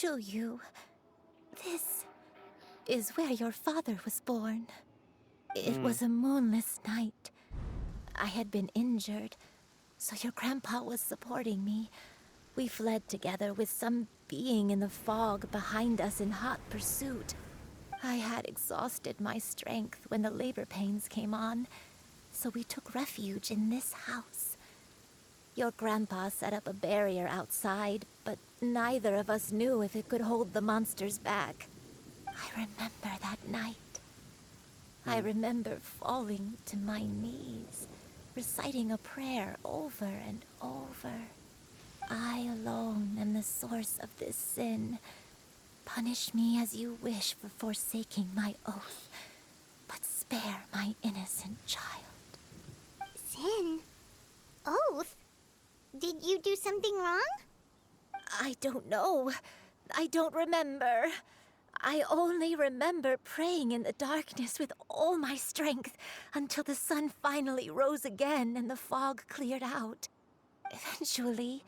Shuyu, this is where your father was born. It was a moonless night. I had been injured, so your grandpa was supporting me. We fled together with some being in the fog behind us in hot pursuit. I had exhausted my strength when the labor pains came on, so we took refuge in this house. Your grandpa set up a barrier outside, but neither of us knew if it could hold the monsters back. I remember that night. I remember falling to my knees, reciting a prayer over and over. I alone am the source of this sin. Punish me as you wish for forsaking my oath, but spare my innocent child. Sin? Oath? Did you do something wrong? I don't know. I don't remember. I only remember praying in the darkness with all my strength until the sun finally rose again and the fog cleared out. Eventually,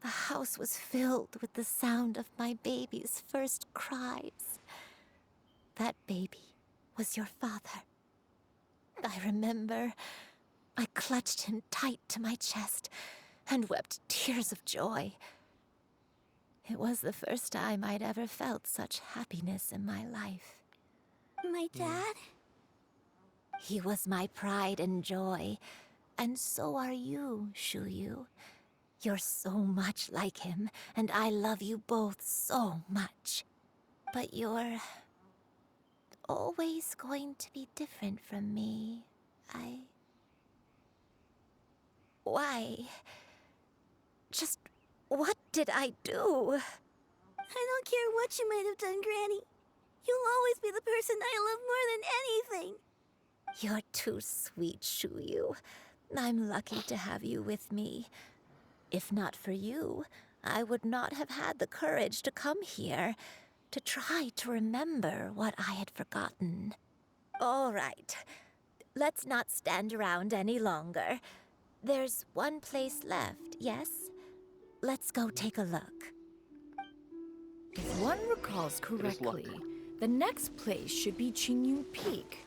the house was filled with the sound of my baby's first cries. That baby was your father. I remember I clutched him tight to my chest and wept tears of joy. It was the first time I'd ever felt such happiness in my life. My dad? He was my pride and joy, and so are you, Shuyu. You're so much like him, and I love you both so much. But you're always going to be different from me. Why? Just what did I do? I don't care what you might have done, Granny. You'll always be the person I love more than anything. You're too sweet, Shuyu. I'm lucky to have you with me. If not for you, I would not have had the courage to come here, to try to remember what I had forgotten. All right, let's not stand around any longer. There's one place left, yes? Let's go take a look. If one recalls correctly, the next place should be Qingyun Peak.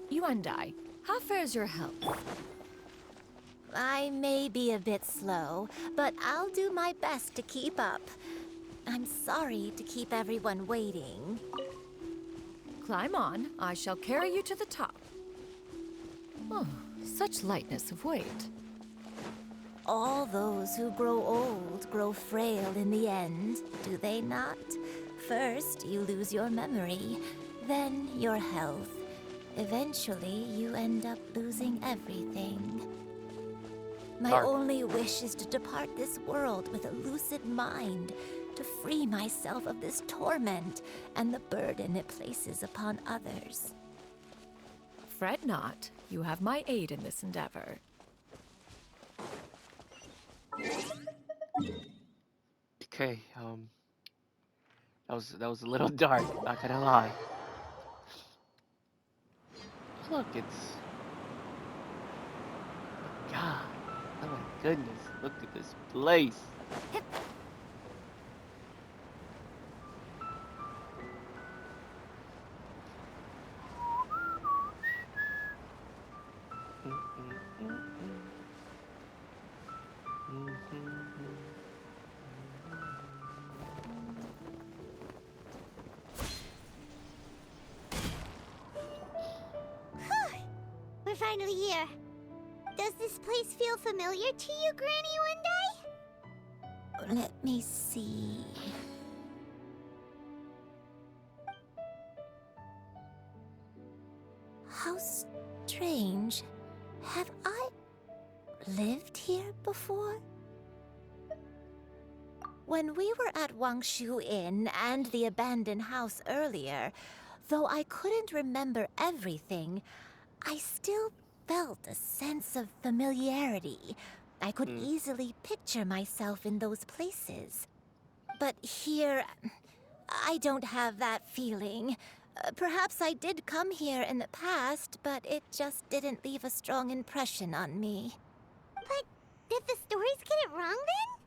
Yuandai, how fares your health? I may be a bit slow, but I'll do my best to keep up. I'm sorry to keep everyone waiting. Climb on, I shall carry you to the top. Oh, such lightness of weight. All those who grow old grow frail in the end, do they not? First, you lose your memory, then your health. Eventually, you end up losing everything. My only wish is to depart this world with a lucid mind, to free myself of this torment and the burden it places upon others. Fret not, you have my aid in this endeavor. Okay, that was a little dark, not gonna lie. Look, it's God. Oh my goodness, look at this place. We're finally here. Does this place feel familiar to you, Granny Wendy? Let me see. How strange. Have I lived here before? When we were at Wangshu Inn and the abandoned house earlier, though I couldn't remember everything, I still felt a sense of familiarity. I could easily picture myself in those places. But here, I don't have that feeling. Perhaps I did come here in the past, but it just didn't leave a strong impression on me. But did the stories get it wrong then?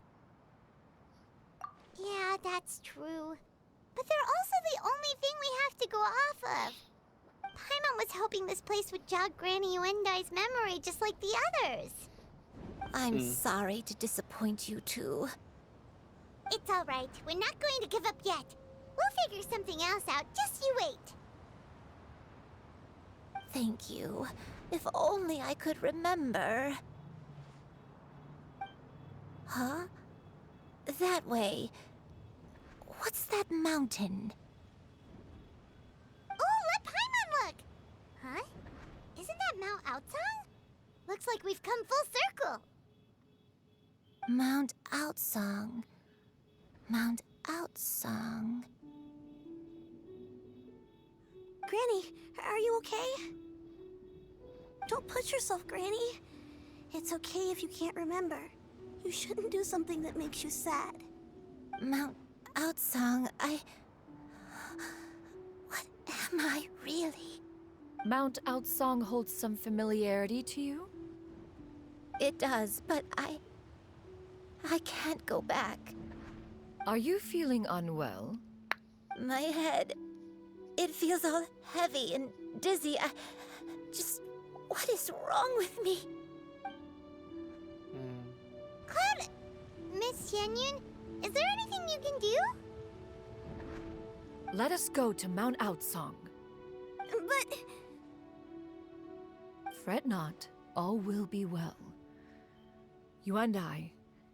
Yeah, that's true. but they're also the only thing we have to go off of. Paimon was hoping this place would jog Granny Uendai's memory just like the others. I'm sorry to disappoint you two. It's all right. We're not going to give up yet. We'll figure something else out. Just you wait. Thank you. If only I could remember. Huh? That way. What's that mountain? Oh, let Paimon look! Huh? Isn't that Mount Outsang? Looks like we've come full circle. Mount Outsang. Mount Outsang. Granny, are you okay? Don't push yourself, Granny. It's okay if you can't remember. You shouldn't do something that makes you sad. Mount Outsang, What am I really? Mount Outsang holds some familiarity to you? It does, but I can't go back. Are you feeling unwell? My head, it feels all heavy and dizzy. What is wrong with me? Cloud... Miss Xianyun, is there anything you can do? Let us go to Mount Outsang. But... Fret not, all will be well. You and I,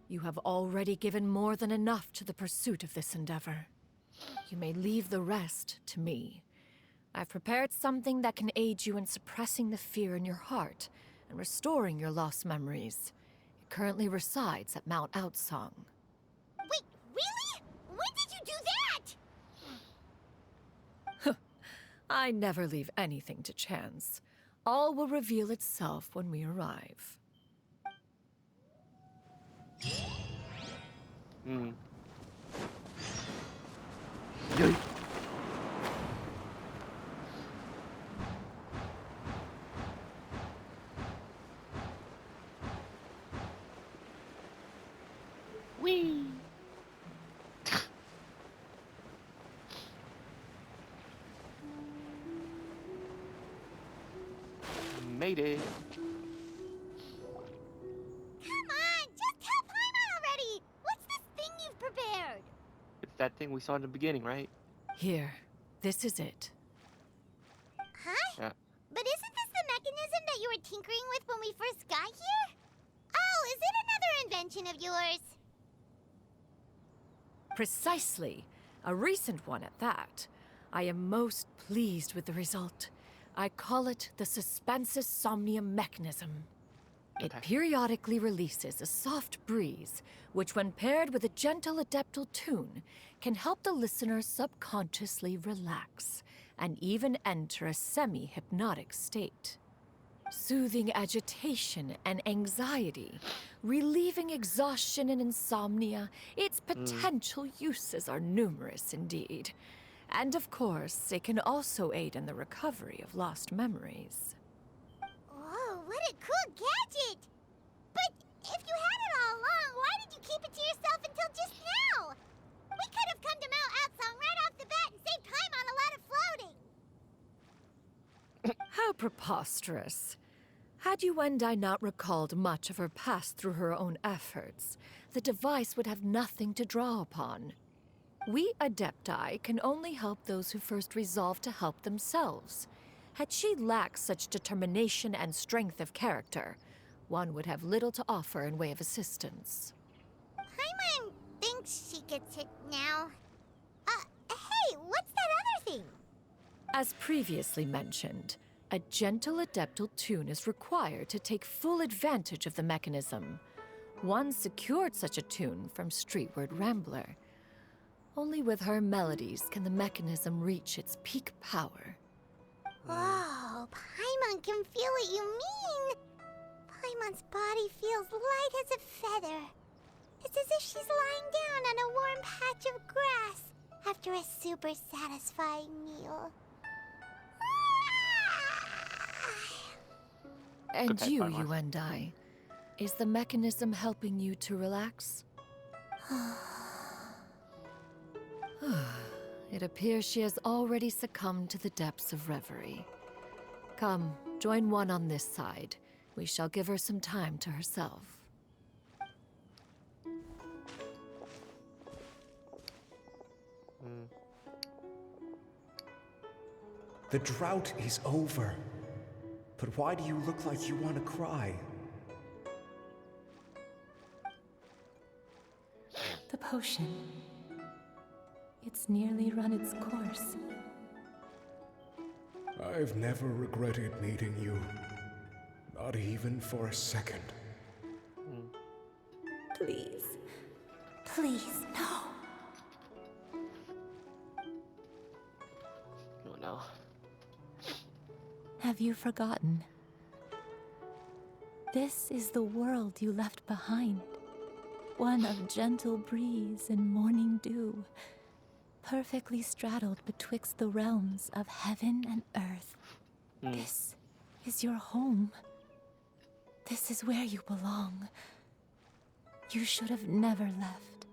you have already given more than enough to the pursuit of this endeavor. You may leave the rest to me. I've prepared something that can aid you in suppressing the fear in your heart and restoring your lost memories. It currently resides at Mount Outsang. Wait, really? When did you do that? I never leave anything to chance. All will reveal itself when we arrive. Yay. Whee! Made it. Come on, just tell Paimon already! What's this thing you've prepared? It's that thing we saw in the beginning, right? Here, this is it. Huh? Yeah. But isn't this the mechanism that you were tinkering with when we first got here? Oh, is it another invention of yours? Precisely. A recent one at that. I am most pleased with the result. I call it the Suspensus Somnium mechanism. It Okay. periodically releases a soft breeze, which when paired with a gentle adeptal tune, can help the listener subconsciously relax and even enter a semi-hypnotic state. Soothing agitation and anxiety, relieving exhaustion and insomnia, its potential uses are numerous indeed. And of course, it can also aid in the recovery of lost memories. Whoa, what a cool gadget! But if you had it all along, why did you keep it to yourself until just now? We could have come to Mount Outsang right off the bat and saved time on a lot of floating. How preposterous. Had you and I not recalled much of her past through her own efforts, the device would have nothing to draw upon. We Adepti can only help those who first resolve to help themselves. Had she lacked such determination and strength of character, one would have little to offer in way of assistance. Paimon thinks she gets it now. Hey, what's that other thing? As previously mentioned, a gentle adeptal tune is required to take full advantage of the mechanism. One secured such a tune from Streetward Rambler. Only with her melodies can the mechanism reach its peak power. Whoa, Paimon can feel what you mean. Paimon's body feels light as a feather. It's as if she's lying down on a warm patch of grass after a super satisfying meal. And Okay, you, fine, you and I, is the mechanism helping you to relax? It appears she has already succumbed to the depths of reverie. Come, join one on this side. We shall give her some time to herself. The drought is over. But why do you look like you want to cry? The potion. It's nearly run its course. I've never regretted meeting you. Not even for a second. Please. Please, no. Oh no. Have you forgotten? This is the world you left behind. One of gentle breeze and morning dew, perfectly straddled betwixt the realms of heaven and earth. This is your home. This is where you belong. You should have never left.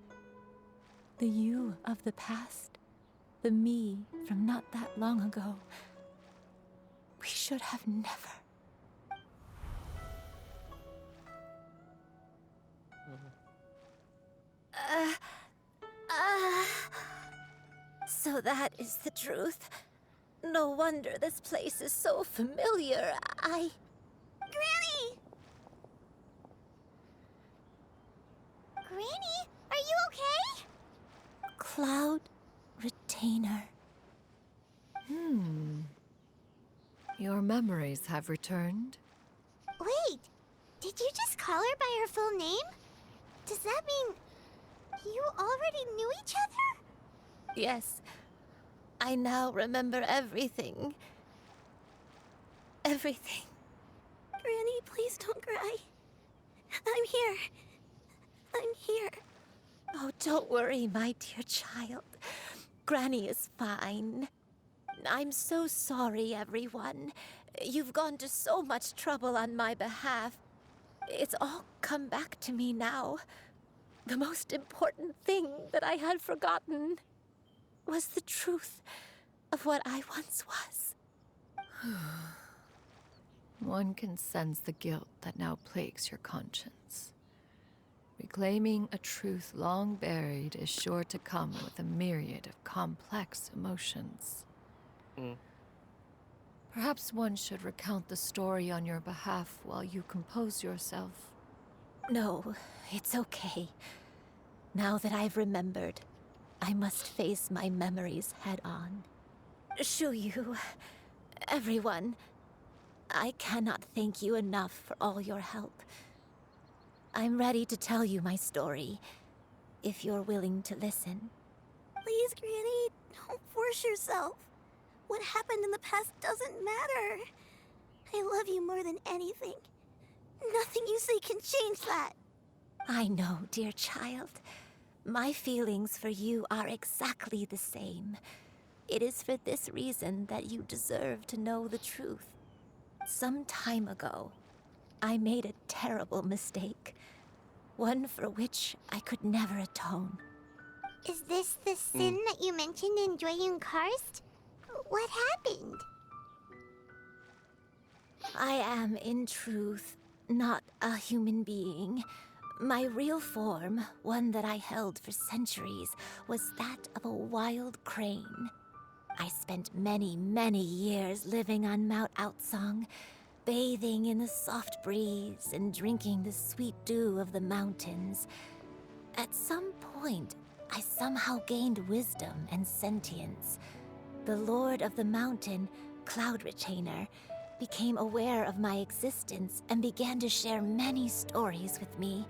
The you of the past, the me from not that long ago. We should have never. So that is the truth. No wonder this place is so familiar. Granny! Granny, are you okay? Cloud Retainer. Your memories have returned? Wait, did you just call her by her full name? Does that mean you already knew each other? Yes. I now remember everything. Everything. Granny, please don't cry. I'm here. I'm here. Oh, don't worry, my dear child. Granny is fine. I'm so sorry, everyone. You've gone to so much trouble on my behalf. It's all come back to me now. The most important thing that I had forgotten was the truth of what I once was. One can sense the guilt that now plagues your conscience. Reclaiming a truth long buried is sure to come with a myriad of complex emotions. Perhaps one should recount the story on your behalf while you compose yourself. No, it's okay. Now that I've remembered, I must face my memories head on. Shuyu, everyone, I cannot thank you enough for all your help. I'm ready to tell you my story, if you're willing to listen. Please, Granny, don't force yourself. What happened in the past doesn't matter. I love you more than anything. Nothing you say can change that. I know, dear child. My feelings for you are exactly the same. It is for this reason that you deserve to know the truth. Some time ago, I made a terrible mistake. One for which I could never atone. Is this the sin that you mentioned in Joyun Karst? What happened? I am, in truth, not a human being. My real form, one that I held for centuries, was that of a wild crane. I spent many, many years living on Mount Outsong, bathing in the soft breeze and drinking the sweet dew of the mountains. At some point, I somehow gained wisdom and sentience. The Lord of the Mountain, Cloud Retainer, became aware of my existence and began to share many stories with me.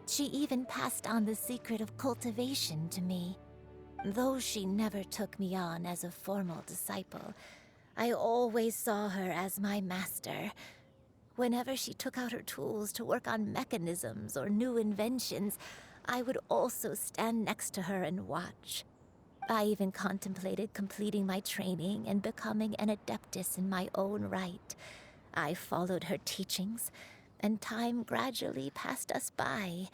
She even passed on the secret of cultivation to me. Though she never took me on as a formal disciple, I always saw her as my master. Whenever she took out her tools to work on mechanisms or new inventions, I would also stand next to her and watch. I even contemplated completing my training and becoming an adeptus in my own right. I followed her teachings, and time gradually passed us by.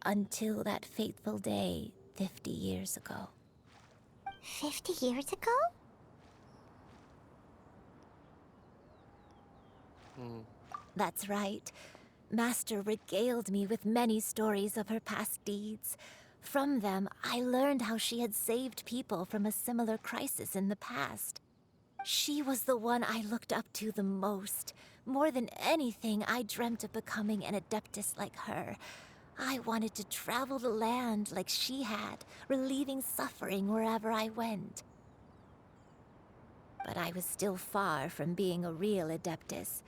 Until that fateful day 50 years ago. 50 years ago? That's right. Master regaled me with many stories of her past deeds. From them, I learned how she had saved people from a similar crisis in the past. She was the one I looked up to the most. More than anything, I dreamt of becoming an adeptus like her. I wanted to travel the land like she had, relieving suffering wherever I went. But I was still far from being a real adeptus.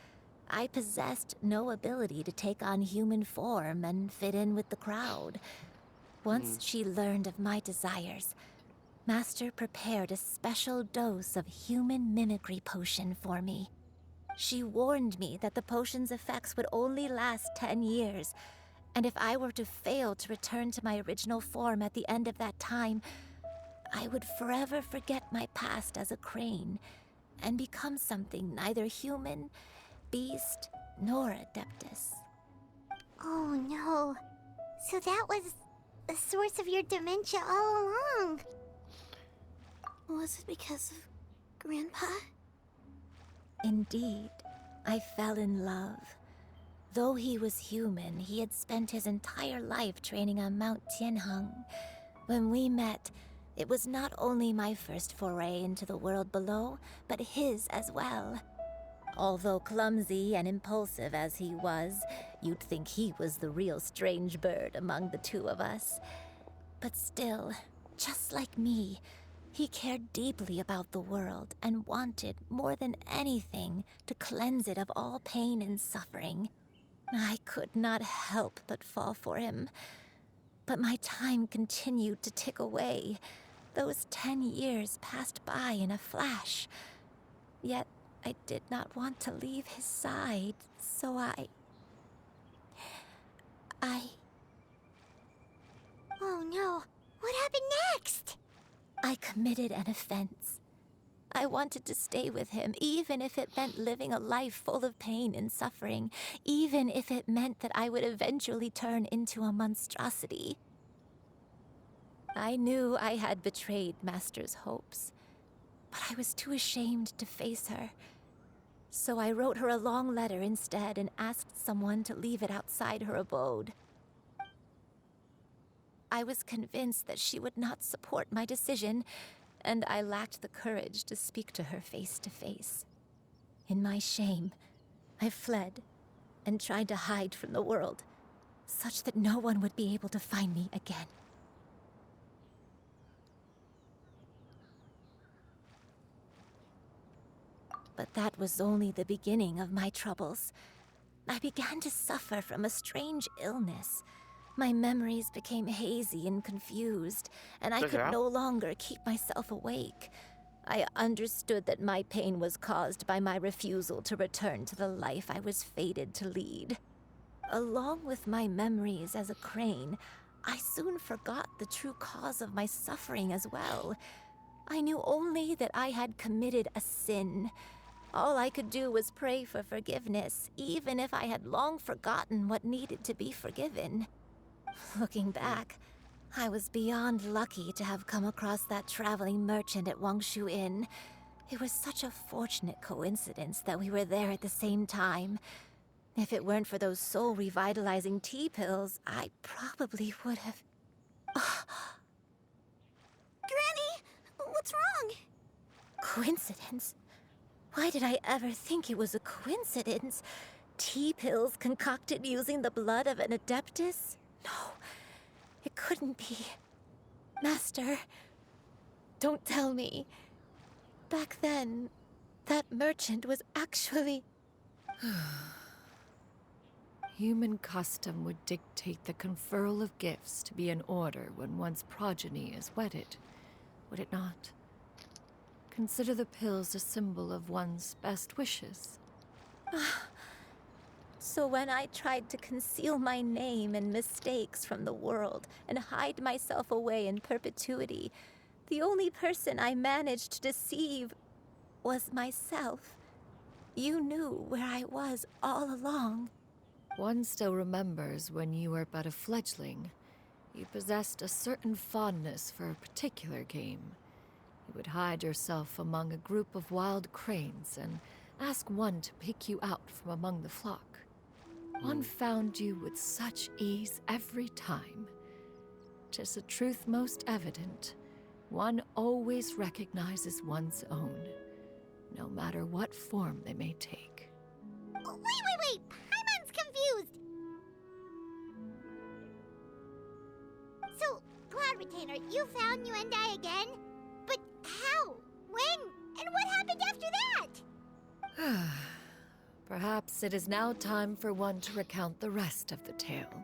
I possessed no ability to take on human form and fit in with the crowd. Once she learned of my desires, Master prepared a special dose of human mimicry potion for me. She warned me that the potion's effects would only last 10 years, and if I were to fail to return to my original form at the end of that time, I would forever forget my past as a crane and become something neither human, beast, nor adeptus. Oh no. So that was the source of your dementia all along. Was it because of Grandpa? Indeed, I fell in love. Though he was human, he had spent his entire life training on Mount Tianheng. When we met, it was not only my first foray into the world below, but his as well. Although clumsy and impulsive as he was, you'd think he was the real strange bird among the two of us. But still, just like me, he cared deeply about the world and wanted, more than anything, to cleanse it of all pain and suffering. I could not help but fall for him. But my time continued to tick away. Those 10 years passed by in a flash. Yet I did not want to leave his side, so I... Oh no. What happened next? I committed an offense. I wanted to stay with him, even if it meant living a life full of pain and suffering, even if it meant that I would eventually turn into a monstrosity. I knew I had betrayed Master's hopes, but I was too ashamed to face her. So I wrote her a long letter instead and asked someone to leave it outside her abode. I was convinced that she would not support my decision, and I lacked the courage to speak to her face to face. In my shame, I fled and tried to hide from the world, such that no one would be able to find me again. But that was only the beginning of my troubles. I began to suffer from a strange illness. My memories became hazy and confused, and I could no longer keep myself awake. I understood that my pain was caused by my refusal to return to the life I was fated to lead. Along with my memories as a crane, I soon forgot the true cause of my suffering as well. I knew only that I had committed a sin. All I could do was pray for forgiveness, even if I had long forgotten what needed to be forgiven. Looking back, I was beyond lucky to have come across that traveling merchant at Wangshu Inn. It was such a fortunate coincidence that we were there at the same time. If it weren't for those soul-revitalizing tea pills, I probably would have... Granny! What's wrong? Coincidence? Why did I ever think it was a coincidence? Tea pills concocted using the blood of an adeptus? No, it couldn't be. Master, don't tell me. Back then, that merchant was actually... Human custom would dictate the conferral of gifts to be in order when one's progeny is wedded, would it not? Consider the pills a symbol of one's best wishes. So when I tried to conceal my name and mistakes from the world and hide myself away in perpetuity, the only person I managed to deceive was myself. You knew where I was all along. One still remembers when you were but a fledgling. You possessed a certain fondness for a particular game. You would hide yourself among a group of wild cranes and ask one to pick you out from among the flock. One found you with such ease every time. 'Tis a truth most evident. One always recognizes one's own, no matter what form they may take. Oh, wait! Paimon's confused! So, Cloud Retainer, you found Yuendai again? But how? When? And what happened after that? Perhaps it is now time for one to recount the rest of the tale.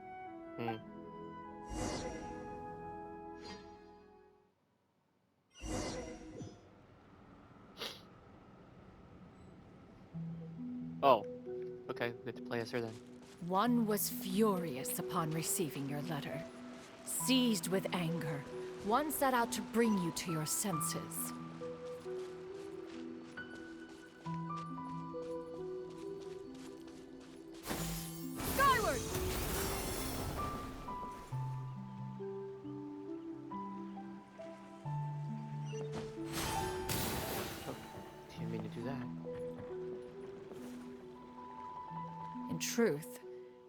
Oh, okay, we get to play as her then. One was furious upon receiving your letter. Seized with anger, one set out to bring you to your senses. Skyward! Oh, didn't mean to do that. In truth,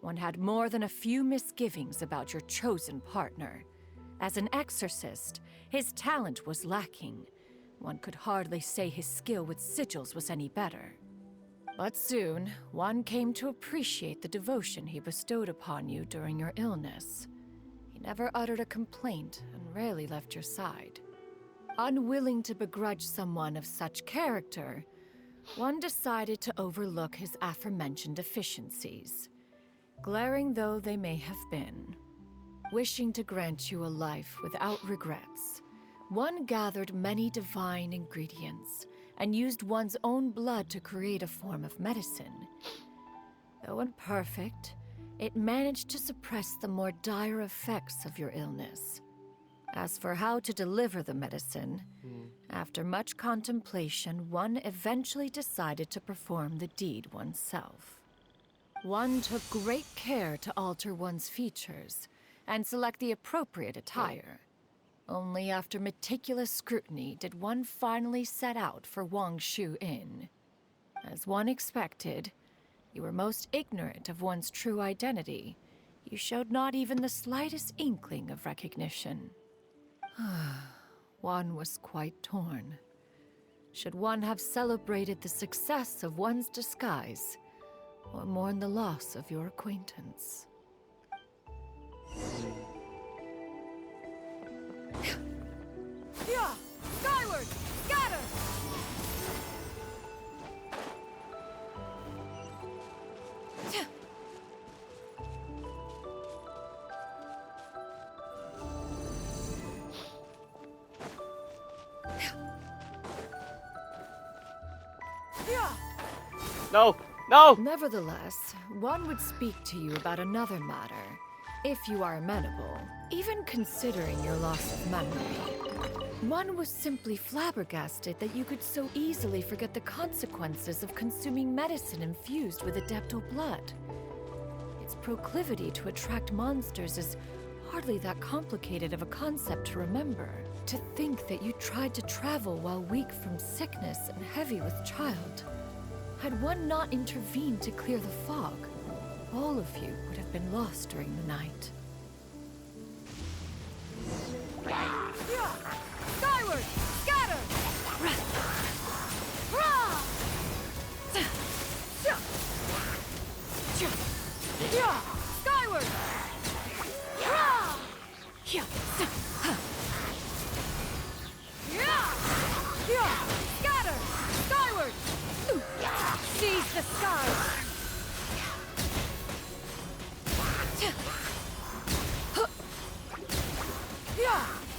one had more than a few misgivings about your chosen partner. As an exorcist, his talent was lacking. One could hardly say his skill with sigils was any better. But soon, one came to appreciate the devotion he bestowed upon you during your illness. He never uttered a complaint and rarely left your side. Unwilling to begrudge someone of such character, one decided to overlook his aforementioned deficiencies, glaring though they may have been. Wishing to grant you a life without regrets, one gathered many divine ingredients and used one's own blood to create a form of medicine. Though imperfect, it managed to suppress the more dire effects of your illness. As for how to deliver the medicine, after much contemplation, one eventually decided to perform the deed oneself. One took great care to alter one's features and select the appropriate attire. Only after meticulous scrutiny did one finally set out for Wangshu Inn. As one expected, you were most ignorant of one's true identity. You showed not even the slightest inkling of recognition. One was quite torn. Should one have celebrated the success of one's disguise, or mourn the loss of your acquaintance? Yeah! Skyward! Scatter! No! No! Nevertheless, one would speak to you about another matter, if you are amenable, even considering your loss of memory. One was simply flabbergasted that you could so easily forget the consequences of consuming medicine infused with adeptal blood. Its proclivity to attract monsters is hardly that complicated of a concept to remember. To think that you tried to travel while weak from sickness and heavy with child. Had one not intervened to clear the fog, all of you would have been lost during the night. Skyward! Scatter! Skyward! Scatter! Skyward! Seize the sky!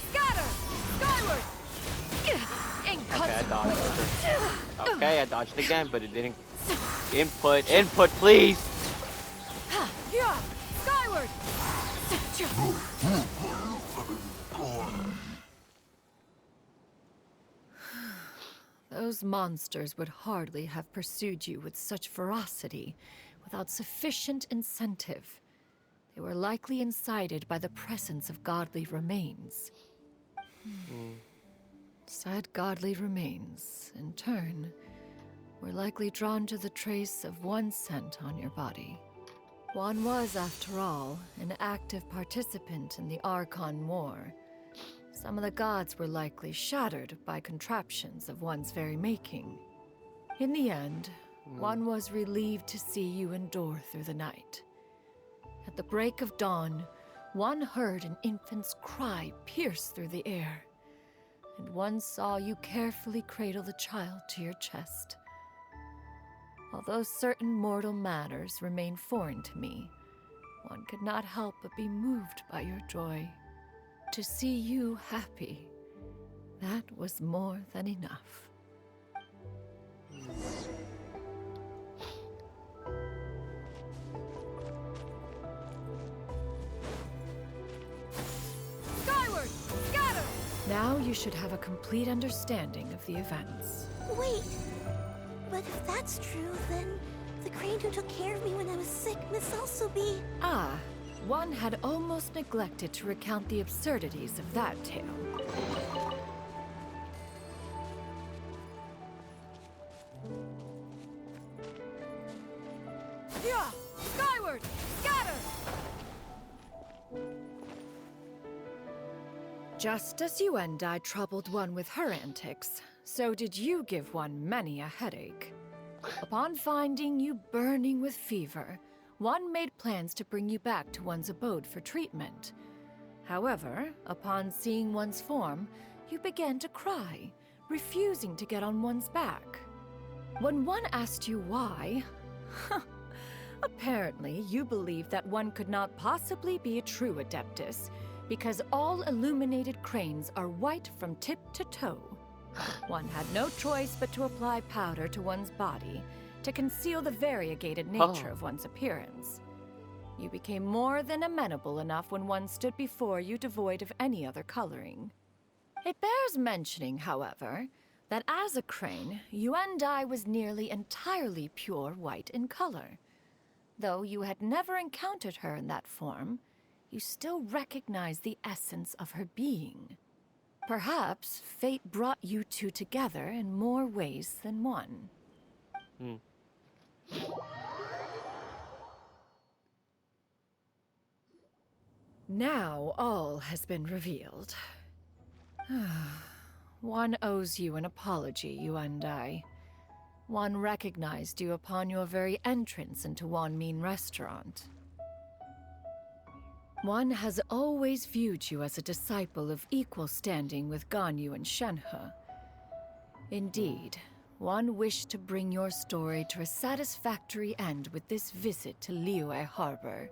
Scatter! Skyward! Okay, I dodged. Okay, I dodged again, but it didn't. Input, please! Skyward! Those monsters would hardly have pursued you with such ferocity without sufficient incentive. They were likely incited by the presence of godly remains. said godly remains, in turn, were likely drawn to the trace of one scent on your body. One was, after all, an active participant in the Archon War. Some of the gods were likely shattered by contraptions of one's very making. In the end, one was relieved to see you endure through the night. At the break of dawn, one heard an infant's cry pierce through the air, and one saw you carefully cradle the child to your chest. Although certain mortal matters remain foreign to me, one could not help but be moved by your joy. To see you happy, that was more than enough. Skyward! Scatter! Now you should have a complete understanding of the events. Wait! But if that's true, then the crane who took care of me when I was sick must also be... Ah, one had almost neglected to recount the absurdities of that tale. Yeah! Skyward! Scatter! Just as you and I troubled one with her antics, so did you give one many a headache. Upon finding you burning with fever, one made plans to bring you back to one's abode for treatment. However, upon seeing one's form, you began to cry, refusing to get on one's back. When one asked you why, apparently you believed that one could not possibly be a true Adeptus, because all illuminated cranes are white from tip to toe. One had no choice but to apply powder to one's body to conceal the variegated nature of one's appearance. You became more than amenable enough when one stood before you devoid of any other coloring. It bears mentioning, however, that as a crane, Yuendai was nearly entirely pure white in color. Though you had never encountered her in that form, you still recognized the essence of her being. Perhaps fate brought you two together in more ways than one. Now all has been revealed. One owes you an apology, Yuendai. One recognized you upon your very entrance into Wanmin Restaurant. One has always viewed you as a disciple of equal standing with Ganyu and Shenhe. Indeed, one wished to bring your story to a satisfactory end with this visit to Liyue Harbor.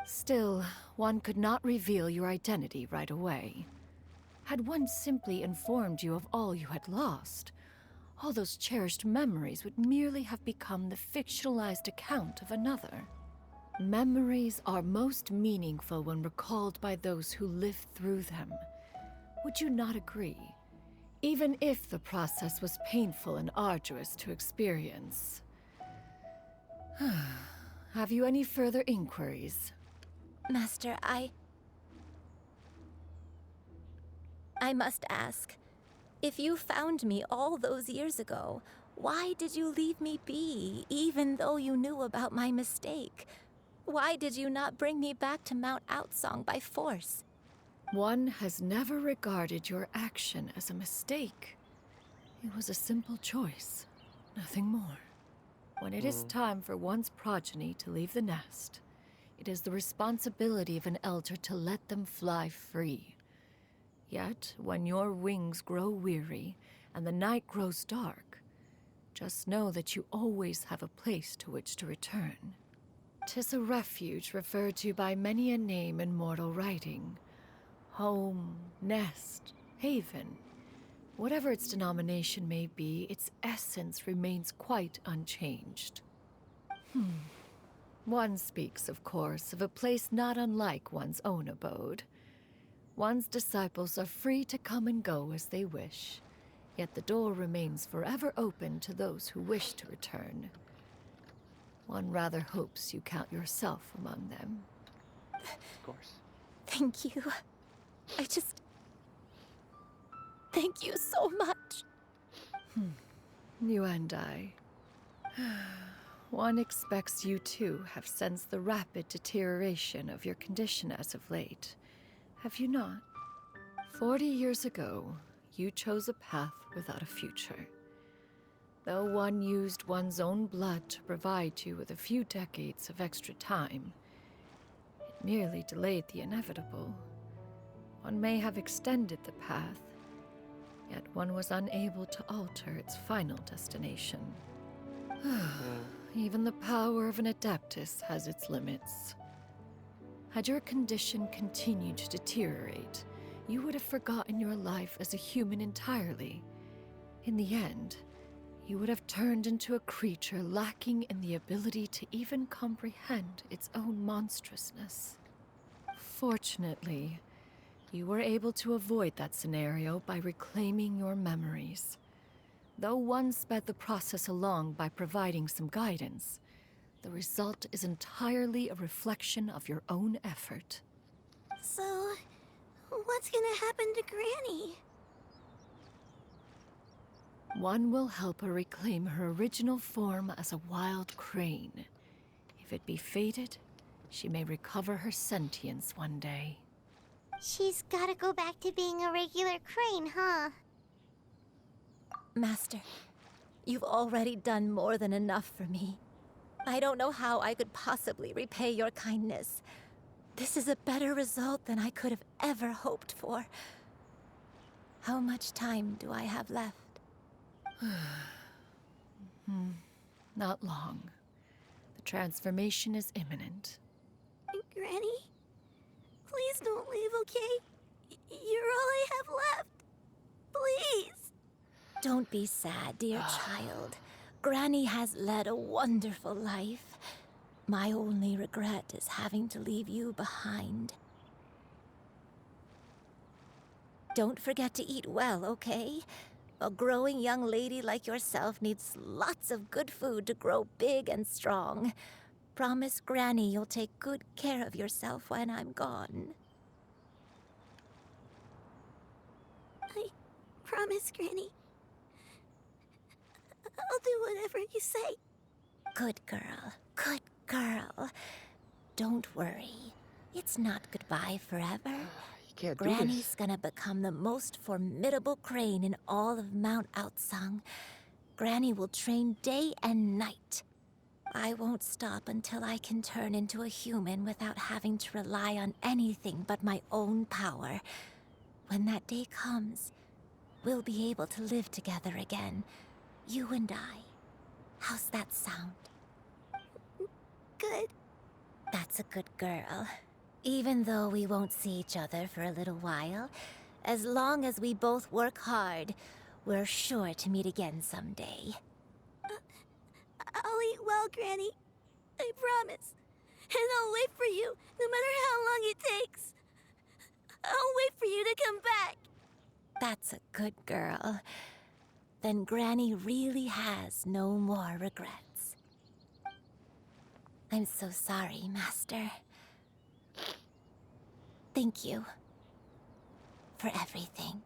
Still, one could not reveal your identity right away. Had one simply informed you of all you had lost, all those cherished memories would merely have become the fictionalized account of another. Memories are most meaningful when recalled by those who lived through them. Would you not agree? Even if the process was painful and arduous to experience. Have you any further inquiries? Master, I must ask, if you found me all those years ago, why did you leave me be, even though you knew about my mistake? Why did you not bring me back to Mount Outsong by force? One has never regarded your action as a mistake. It was a simple choice, nothing more. When it is time for one's progeny to leave the nest, it is the responsibility of an elder to let them fly free. Yet, when your wings grow weary and the night grows dark, just know that you always have a place to which to return. 'Tis a refuge referred to by many a name in mortal writing. Home, nest, haven. Whatever its denomination may be, its essence remains quite unchanged. One speaks, of course, of a place not unlike one's own abode. One's disciples are free to come and go as they wish, yet the door remains forever open to those who wish to return. One rather hopes you count yourself among them. Of course. Thank you. Thank you so much. You and I. One expects you too have sensed the rapid deterioration of your condition as of late. Have you not? 40 years ago, you chose a path without a future. Though one used one's own blood to provide you with a few decades of extra time, it merely delayed the inevitable. One may have extended the path, yet one was unable to alter its final destination. Even the power of an Adeptus has its limits. Had your condition continued to deteriorate, you would have forgotten your life as a human entirely. In the end, you would have turned into a creature lacking in the ability to even comprehend its own monstrousness. Fortunately, you were able to avoid that scenario by reclaiming your memories. Though one sped the process along by providing some guidance, the result is entirely a reflection of your own effort. So, what's gonna happen to Granny? One will help her reclaim her original form as a wild crane. If it be fated, she may recover her sentience one day. She's gotta go back to being a regular crane, huh? Master, you've already done more than enough for me. I don't know how I could possibly repay your kindness. This is a better result than I could have ever hoped for. How much time do I have left? Not long. The transformation is imminent. Granny? Please don't leave, okay? You're all I have left. Please. Don't be sad, dear child. Granny has led a wonderful life. My only regret is having to leave you behind. Don't forget to eat well, okay? A growing young lady like yourself needs lots of good food to grow big and strong. Promise Granny you'll take good care of yourself when I'm gone. I promise, Granny. I'll do whatever you say. Good girl, good girl. Don't worry. It's not goodbye forever. You can't do Granny's this. gonna become the most formidable crane in all of Mount Outsung. Granny will train day and night. I won't stop until I can turn into a human without having to rely on anything but my own power. When that day comes, we'll be able to live together again. You and I. How's that sound? Good. That's a good girl. Even though we won't see each other for a little while, as long as we both work hard, we're sure to meet again someday. I'll eat well, Granny. I promise. And I'll wait for you, no matter how long it takes. I'll wait for you to come back. That's a good girl. Then Granny really has no more regrets. I'm so sorry, Master. Thank you for everything.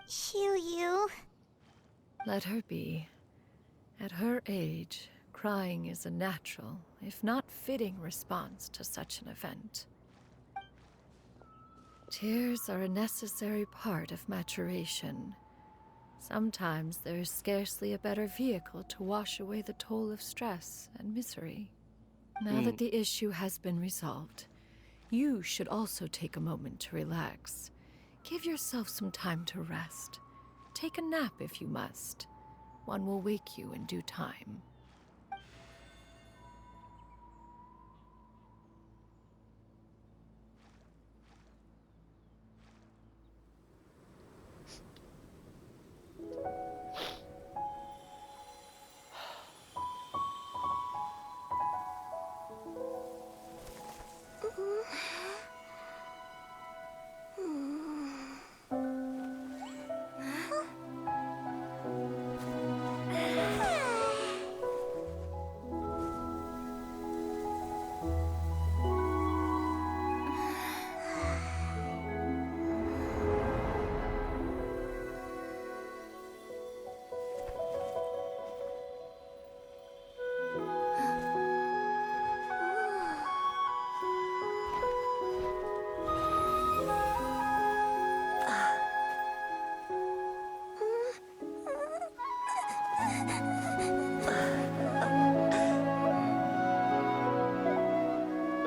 Shiryu. Let her be. At her age, crying is a natural, if not fitting, response to such an event. Tears are a necessary part of maturation. Sometimes there is scarcely a better vehicle to wash away the toll of stress and misery. Now that the issue has been resolved, you should also take a moment to relax. Give yourself some time to rest. Take a nap if you must. One will wake you in due time.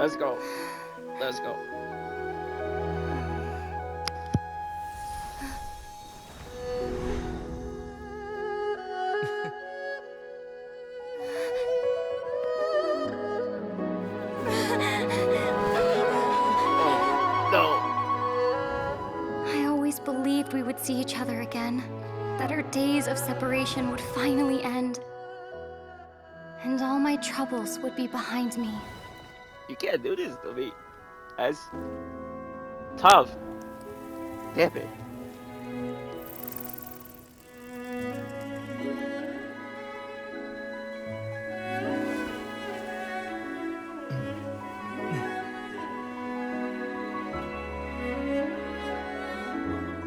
Let's go. Let's go. No. I always believed we would see each other again, that our days of separation would finally end, and all my troubles would be behind me. You can't do this to me. That's tough. Damn it.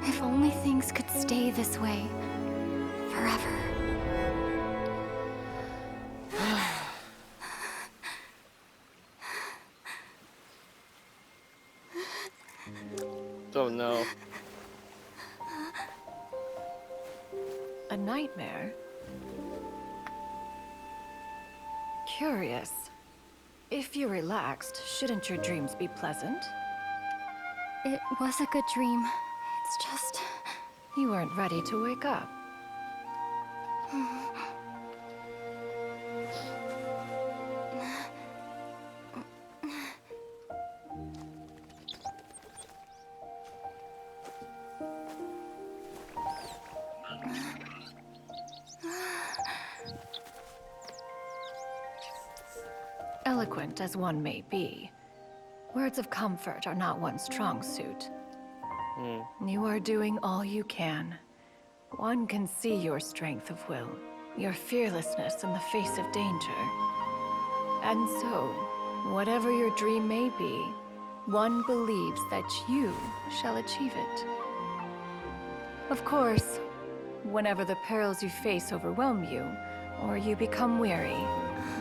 If only things could stay this way forever. Oh no. A nightmare? Curious. If you're relaxed, shouldn't your dreams be pleasant? It was a good dream. It's just... You weren't ready to wake up. Eloquent as one may be, words of comfort are not one's strong suit. You are doing all you can. One can see your strength of will, your fearlessness in the face of danger. And so, whatever your dream may be, one believes that you shall achieve it. Of course, whenever the perils you face overwhelm you, or you become weary,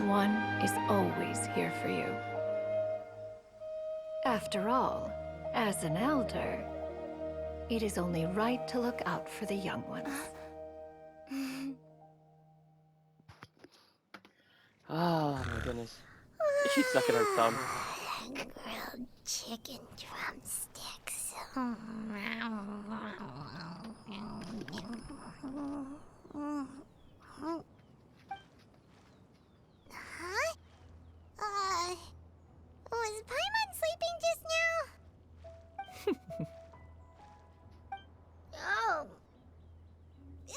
one is always here for you. After all, as an elder, it is only right to look out for the young ones. Oh my goodness. She's sucking her thumb. Grilled chicken drumsticks. Huh? Was Paimon sleeping just now? Oh.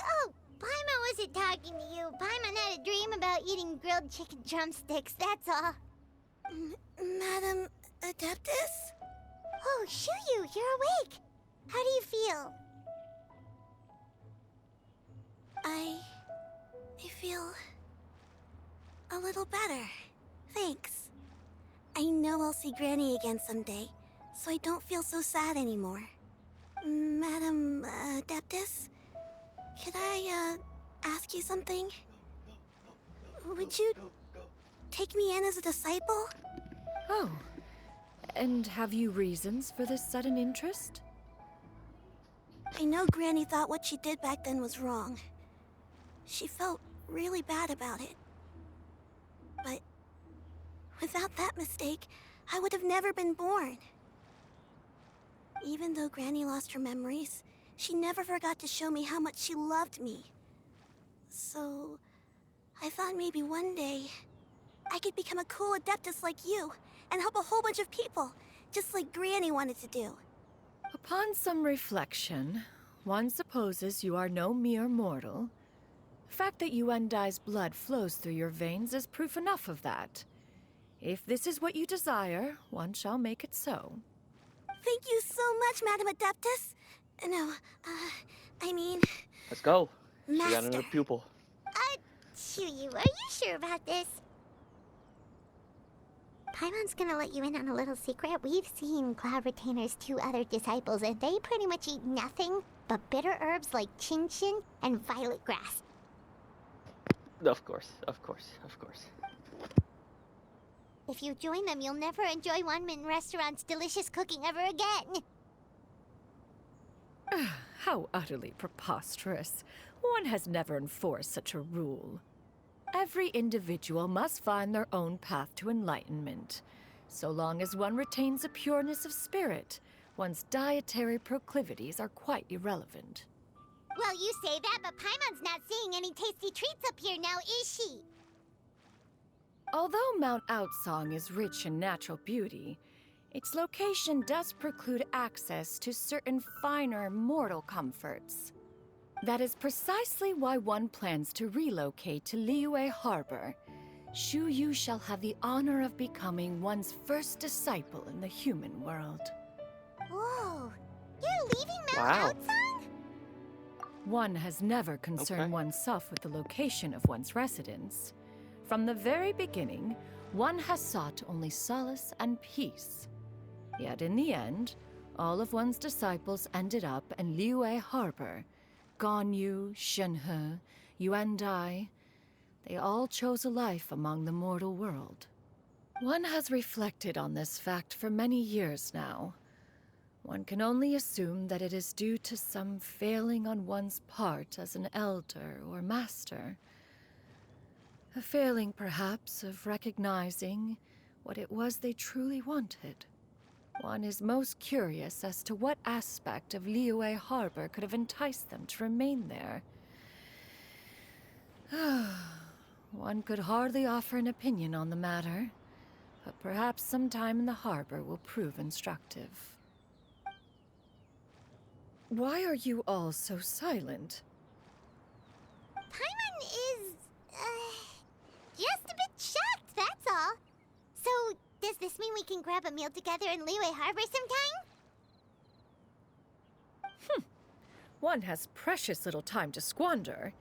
Oh, Paimon wasn't talking to you. Paimon had a dream about eating grilled chicken drumsticks, that's all. Madam Adeptus? Oh, Shuyu, you're awake. How do you feel? I feel a little better. Thanks. I know I'll see Granny again someday, so I don't feel so sad anymore. Madam Adeptus, could I ask you something? Would you take me in as a disciple? Oh, and have you reasons for this sudden interest? I know Granny thought what she did back then was wrong. She felt really bad about it. But without that mistake, I would have never been born. Even though Granny lost her memories, she never forgot to show me how much she loved me. So, I thought maybe one day I could become a cool Adeptus like you and help a whole bunch of people, just like Granny wanted to do. Upon some reflection, one supposes you are no mere mortal. The fact that Yuendai's blood flows through your veins is proof enough of that. If this is what you desire, one shall make it so. Thank you so much, Madam Adeptus. No, I mean... Let's go. She got Master. another pupil. Shuyu, are you sure about this? Paimon's gonna let you in on a little secret. We've seen Cloud Retainer's 2 other disciples, and they pretty much eat nothing but bitter herbs like chin-chin and violet grass. Of course, of course, of course. If you join them, you'll never enjoy One-Min Restaurant's delicious cooking ever again. How utterly preposterous. One has never enforced such a rule. Every individual must find their own path to enlightenment. So long as one retains a pureness of spirit, one's dietary proclivities are quite irrelevant. Well, you say that, but Paimon's not seeing any tasty treats up here now, is she? Although Mount Outsong is rich in natural beauty, its location does preclude access to certain finer mortal comforts. That is precisely why one plans to relocate to Liyue Harbor. Shu Yu shall have the honor of becoming one's first disciple in the human world. Whoa, you're leaving Mount Wow. Outsong? One has never concerned Okay. oneself with the location of one's residence. From the very beginning, one has sought only solace and peace. Yet in the end, all of one's disciples ended up in Liyue Harbor. Ganyu, Shenhe, Yuandai, they all chose a life among the mortal world. One has reflected on this fact for many years now. One can only assume that it is due to some failing on one's part as an elder or master. A failing, perhaps, of recognizing what it was they truly wanted. One is most curious as to what aspect of Liyue Harbor could have enticed them to remain there. One could hardly offer an opinion on the matter, but perhaps some time in the harbor will prove instructive. Why are you all so silent? Paimon is, just a bit shocked, that's all. So, does this mean we can grab a meal together in Liyue Harbor sometime? One has precious little time to squander.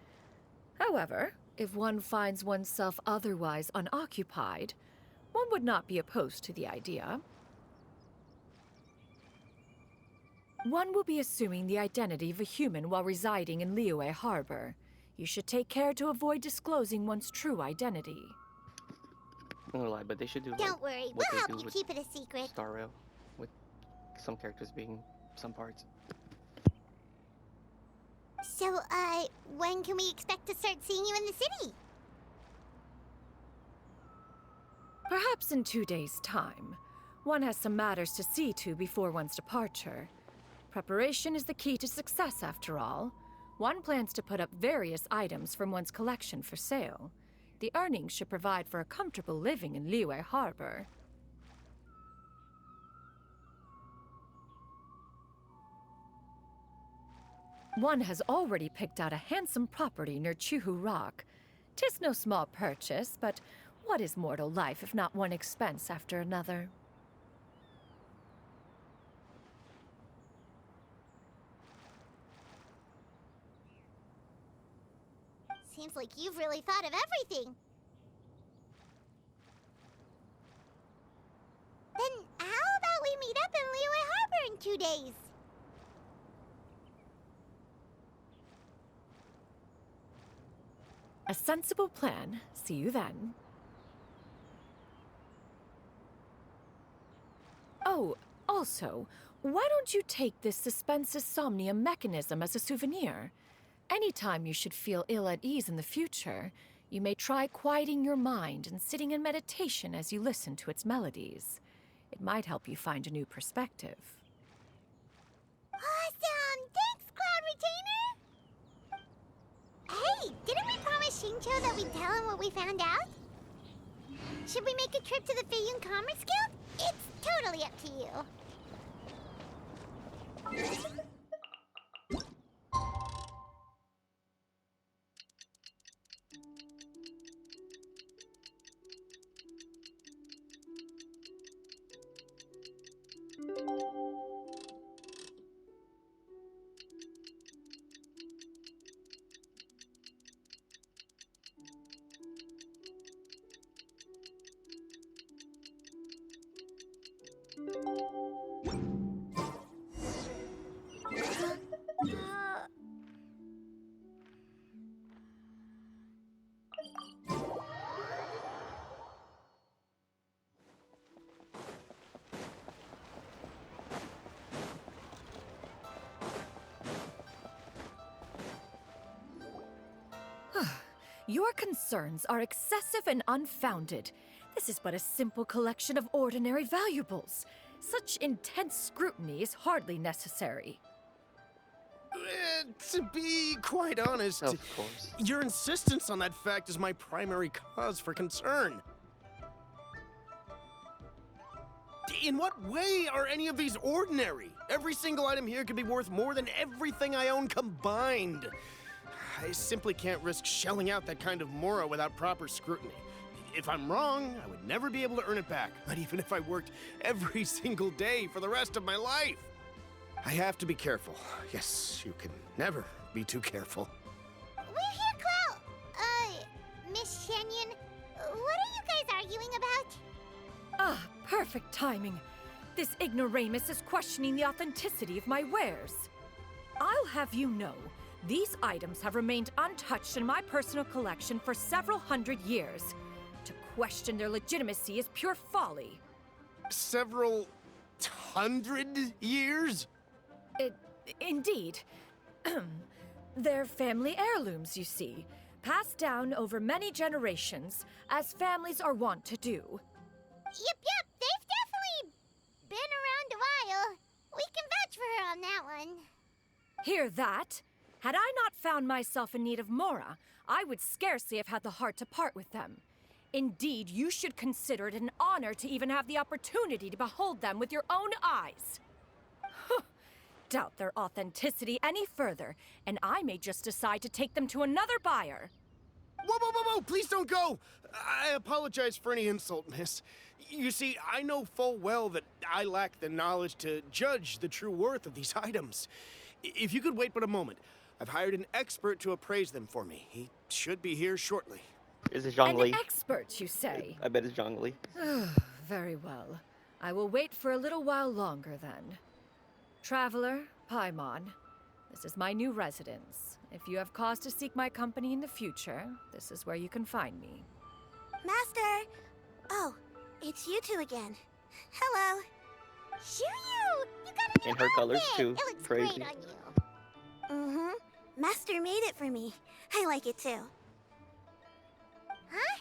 However, if one finds oneself otherwise unoccupied, one would not be opposed to the idea. One will be assuming the identity of a human while residing in Liyue Harbor. You should take care to avoid disclosing one's true identity. I'm gonna lie, but they should do Don't worry, what we'll they help do you with keep it a secret. Star Rail, with some characters being some parts. So, when can we expect to start seeing you in the city? Perhaps in 2 days' time. One has some matters to see to before one's departure. Preparation is the key to success, after all. One plans to put up various items from one's collection for sale. The earnings should provide for a comfortable living in Liyue Harbor. One has already picked out a handsome property near Chuhu Rock. 'Tis no small purchase, but what is mortal life if not one expense after another? Seems like you've really thought of everything. Then how about we meet up in Liyue Harbor in 2 days? A sensible plan. See you then. Oh, also, why don't you take this suspense insomnia mechanism as a souvenir? Anytime you should feel ill at ease in the future, you may try quieting your mind and sitting in meditation as you listen to its melodies. It might help you find a new perspective. Awesome! Thanks, Cloud Retainer! Hey, didn't we promise Shincho that we'd tell him what we found out? Should we make a trip to the Feiyun Commerce Guild? It's totally up to you. Your concerns are excessive and unfounded. This is but a simple collection of ordinary valuables. Such intense scrutiny is hardly necessary. To be quite honest, Of course. your insistence on that fact is my primary cause for concern. In what way are any of these ordinary? Every single item here could be worth more than everything I own combined. I simply can't risk shelling out that kind of mora without proper scrutiny. If I'm wrong, I would never be able to earn it back, not even if I worked every single day for the rest of my life. I have to be careful. Yes, you can never be too careful. We're here, Clow. Miss Shenyan, what are you guys arguing about? Ah, perfect timing. This ignoramus is questioning the authenticity of my wares. I'll have you know, these items have remained untouched in my personal collection for several hundred years. To question their legitimacy is pure folly. Several hundred years? Indeed. They're family heirlooms, you see, passed down over many generations, as families are wont to do. Yep, they've definitely been around a while. We can vouch for her on that one. Hear that? Had I not found myself in need of Mora, I would scarcely have had the heart to part with them. Indeed, you should consider it an honor to even have the opportunity to behold them with your own eyes. Doubt their authenticity any further, and I may just decide to take them to another buyer. Whoa, please don't go! I apologize for any insult, miss. You see, I know full well that I lack the knowledge to judge the true worth of these items. If you could wait but a moment, I've hired an expert to appraise them for me. He should be here shortly. Is it Zhongli? An expert, you say? I bet it's Zhongli. Very well. I will wait for a little while longer, then. Traveler, Paimon, this is my new residence. If you have cause to seek my company in the future, this is where you can find me. Master! Oh, it's you two again. Hello. Shoo-you! You got a new And her colors, outfit. too. It looks Crazy. great on you. Mm-hmm. Master made it for me. I like it too. Huh?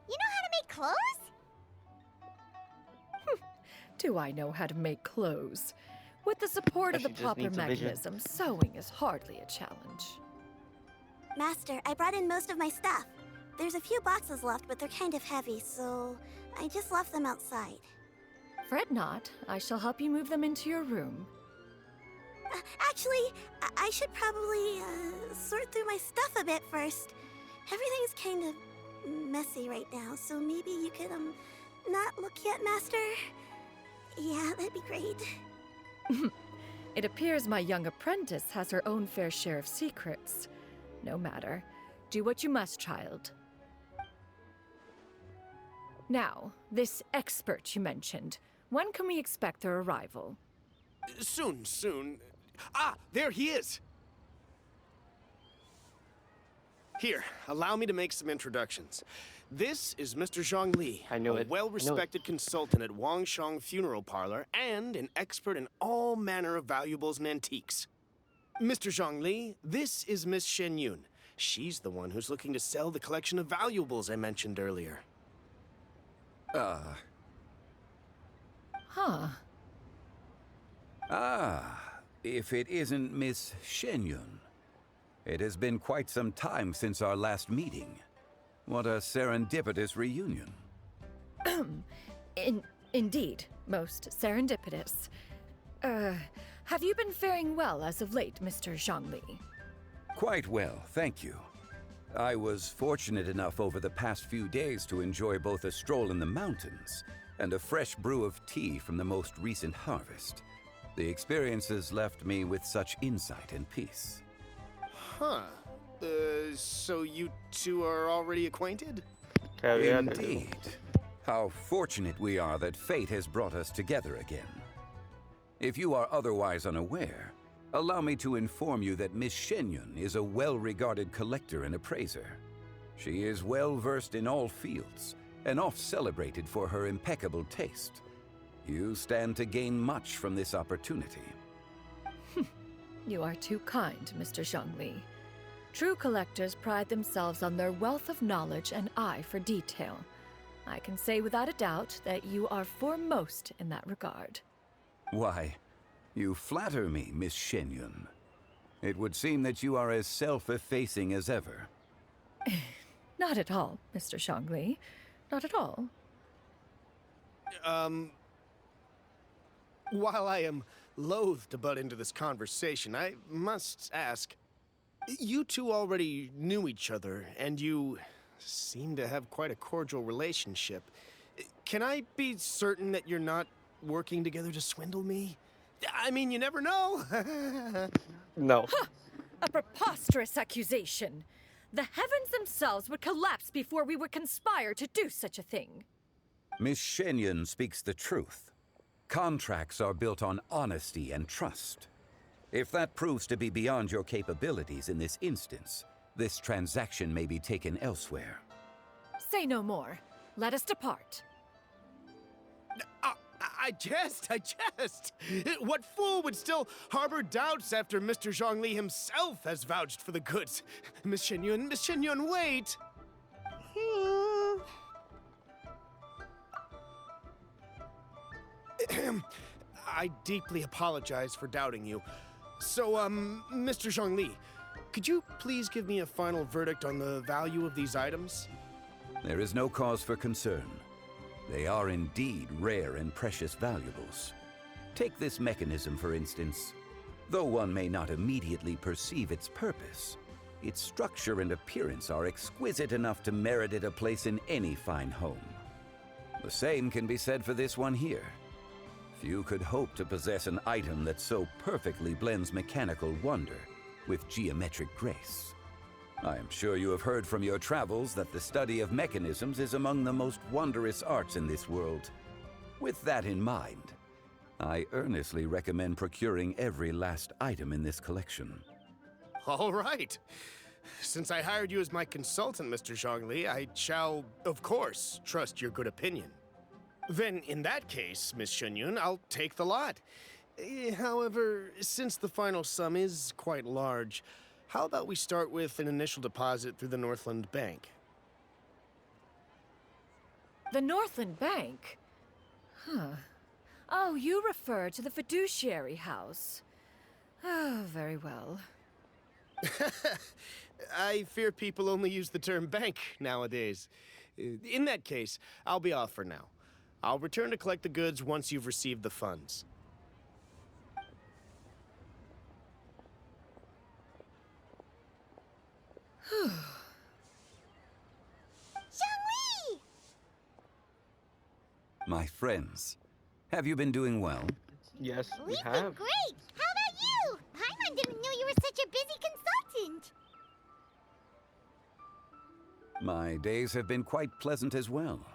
You know how to make clothes? Do I know how to make clothes? With the support of She the just proper needs a vision. mechanism, sewing is hardly a challenge. Master, I brought in most of my stuff. There's a few boxes left, but they're kind of heavy, so I just left them outside. Fret not, I shall help you move them into your room. Actually, I should probably sort through my stuff a bit first. Everything's kind of messy right now, so maybe you could, not look yet, Master? Yeah, that'd be great. It appears my young apprentice has her own fair share of secrets. No matter. Do what you must, child. Now, this expert you mentioned. When can we expect their arrival? Soon. Ah, there he is! Here, allow me to make some introductions. This is Mr. Zhongli, I knew a it. well-respected consultant at Wangshang Funeral Parlor and an expert in all manner of valuables and antiques. Mr. Zhongli, this is Miss Shenyun. She's the one who's looking to sell the collection of valuables I mentioned earlier. Huh. If it isn't Miss Shenyun. It has been quite some time since our last meeting. What a serendipitous reunion. Indeed, most serendipitous. Have you been faring well as of late, Mr. Zhongli? Quite well, thank you. I was fortunate enough over the past few days to enjoy both a stroll in the mountains and a fresh brew of tea from the most recent harvest. The experiences left me with such insight and peace. Huh. So you two are already acquainted? Hell yeah, they do. Indeed. How fortunate we are that fate has brought us together again. If you are otherwise unaware, allow me to inform you that Miss Shenyun is a well-regarded collector and appraiser. She is well-versed in all fields, and oft-celebrated for her impeccable taste. You stand to gain much from this opportunity. You are too kind, Mr. Zhongli. True collectors pride themselves on their wealth of knowledge and eye for detail. I can say without a doubt that you are foremost in that regard. Why, you flatter me, Miss Shenyun. It would seem that you are as self-effacing as ever. Not at all, Mr. Zhongli. Not at all. While I am loath to butt into this conversation, I must ask, you two already knew each other, and you seem to have quite a cordial relationship. Can I be certain that you're not working together to swindle me? I mean, you never know. No. Huh! A preposterous accusation. The heavens themselves would collapse before we would conspire to do such a thing. Miss Shenyun speaks the truth. Contracts are built on honesty and trust. If that proves to be beyond your capabilities in this instance, this transaction may be taken elsewhere. Say no more. Let us depart. I jest. What fool would still harbor doubts after Mr. Zhongli himself has vouched for the goods? Miss Shenyun, wait! I deeply apologize for doubting you. So, Mr. Zhongli, could you please give me a final verdict on the value of these items? There is no cause for concern. They are indeed rare and precious valuables. Take this mechanism, for instance. Though one may not immediately perceive its purpose, its structure and appearance are exquisite enough to merit it a place in any fine home. The same can be said for this one here. Few could hope to possess an item that so perfectly blends mechanical wonder with geometric grace. I am sure you have heard from your travels that the study of mechanisms is among the most wondrous arts in this world. With that in mind, I earnestly recommend procuring every last item in this collection. All right. Since I hired you as my consultant, Mr. Zhongli, I shall, of course, trust your good opinion. Then, in that case, Miss Shenyun, I'll take the lot. However, since the final sum is quite large, how about we start with an initial deposit through the Northland Bank? The Northland Bank? Huh. Oh, you refer to the fiduciary house. Oh, very well. I fear people only use the term bank nowadays. In that case, I'll be off for now. I'll return to collect the goods once you've received the funds. Zhongli! My friends, have you been doing well? Yes, we We've been have. great! How about you? Paimon didn't know you were such a busy consultant! My days have been quite pleasant as well.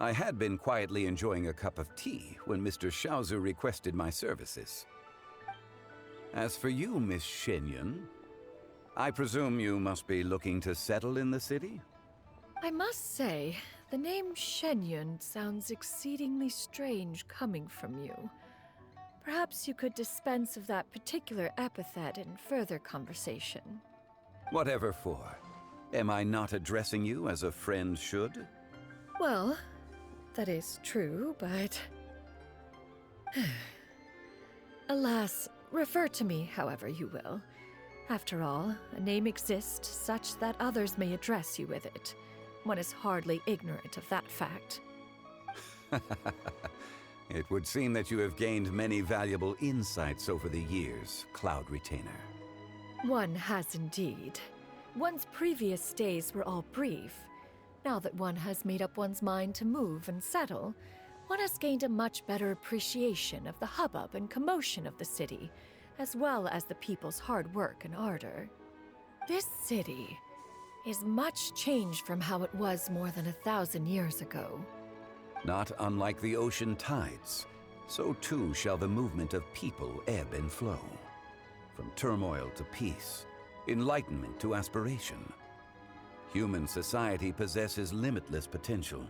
I had been quietly enjoying a cup of tea when Mr. Xiaozu requested my services. As for you, Miss Shenyun, I presume you must be looking to settle in the city? I must say, the name Shenyun sounds exceedingly strange coming from you. Perhaps you could dispense of that particular epithet in further conversation. Whatever for. Am I not addressing you as a friend should? Well, that is true, but... Alas, refer to me however you will. After all, a name exists such that others may address you with it. One is hardly ignorant of that fact. It would seem that you have gained many valuable insights over the years, Cloud Retainer. One has indeed. One's previous days were all brief. Now that one has made up one's mind to move and settle, one has gained a much better appreciation of the hubbub and commotion of the city, as well as the people's hard work and ardor. This city is much changed from how it was more than 1,000 years ago. Not unlike the ocean tides, so too shall the movement of people ebb and flow. From turmoil to peace, enlightenment to aspiration. Human society possesses limitless potential.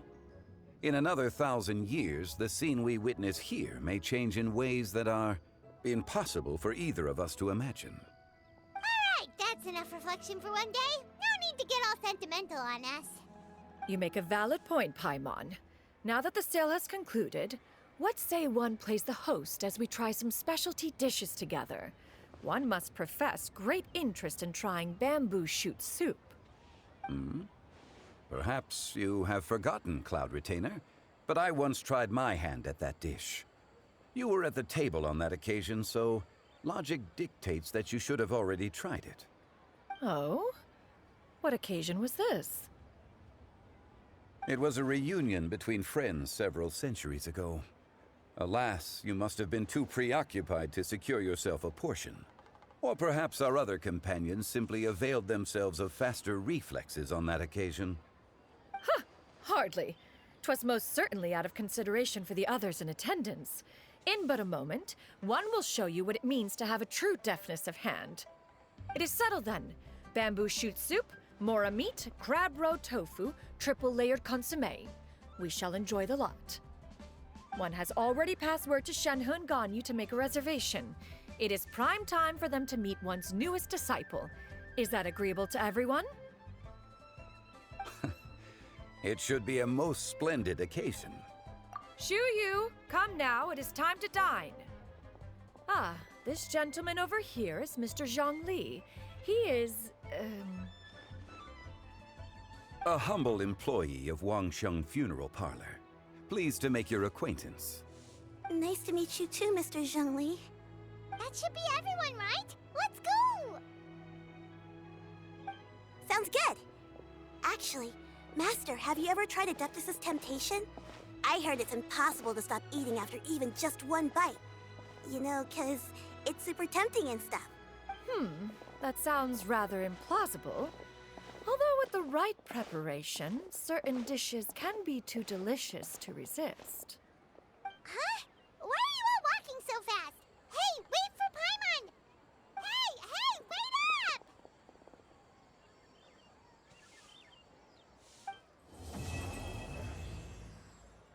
In another 1,000 years, the scene we witness here may change in ways that are impossible for either of us to imagine. Alright, that's enough reflection for one day. No need to get all sentimental on us. You make a valid point, Paimon. Now that the sale has concluded, what say one plays the host as we try some specialty dishes together? One must profess great interest in trying bamboo shoot soup. Perhaps you have forgotten, Cloud Retainer, but I once tried my hand at that dish. You were at the table on that occasion, so logic dictates that you should have already tried it. Oh? What occasion was this? It was a reunion between friends several centuries ago. Alas, you must have been too preoccupied to secure yourself a portion. Or perhaps our other companions simply availed themselves of faster reflexes on that occasion. Hardly. 'Twas most certainly out of consideration for the others in attendance. In but a moment, one will show you what it means to have a true deftness of hand. It is settled then. Bamboo shoot soup, mora meat, crab roe tofu, triple-layered consommé. We shall enjoy the lot. One has already passed word to Shenhe and Ganyu to make a reservation. It is prime time for them to meet one's newest disciple. Is that agreeable to everyone? It should be a most splendid occasion. Shu Yu, come now, it is time to dine. Ah, this gentleman over here is Mr. Zhang Li. He is, A humble employee of Wangsheng Funeral Parlor. Pleased to make your acquaintance. Nice to meet you too, Mr. Zhengli. That should be everyone, right? Let's go! Sounds good. Actually, Master, have you ever tried Adeptus' temptation? I heard it's impossible to stop eating after even just one bite. You know, 'cause it's super tempting and stuff. That sounds rather implausible. Although with the right preparation, certain dishes can be too delicious to resist.